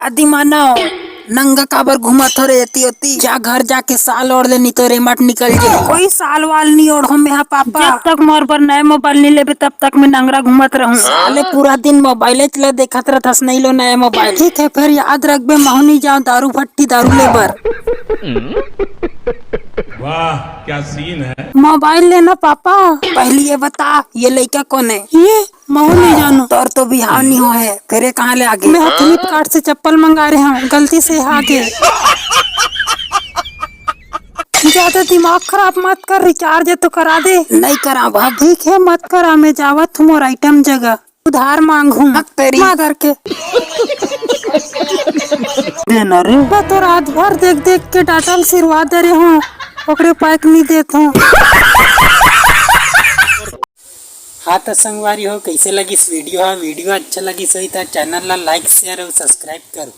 आदि मानव नंगा काबर घुमत हो रे एती ओती जा घर जाके साल ओढ़ ले नहीं तो रेमट निकल जाए। कोई साल वाल नहीं ओढ़ो मेरा पापा। जब तक मोर पर नए मोबाइल नहीं लेबे तब तक मैं नंगरा घूमत रहूं। साले पूरा दिन मोबाइल चला देखत रहतस नहीं लो नया मोबाइल। ठीक है फिर याद रखबे महू नहीं जाओ दारू भट्टी दारू लेबर। वाह क्या सीन है। मोबाइल लेना पापा। पहले ये बता ये लड़का कौन है? ये महू नहीं जानो तोर तो बिहार नहीं हो है फिर ये कहाँ ले आगे? मैं फ्लिपकार्ट से चप्पल मंगा रहे हूँ गलती से आगे। ज्यादा दिमाग खराब मत कर रिचार्ज तो करा दे। नहीं करा भाग। ठीक है मत करा मैं जावत हूँ आइटम जगह उधार मांगू तेरी माँ करके देना रे। मैं तो रात भर देख देख के डाटल सिरवा दे रहे हूँ ओकरे पैक नहीं देता हूँ। हाँ तो संगवारी हो कैसे लगी इस वीडियो? वीडियो अच्छा लगी सही तो चैनल ला लाइक शेयर और सब्सक्राइब करो।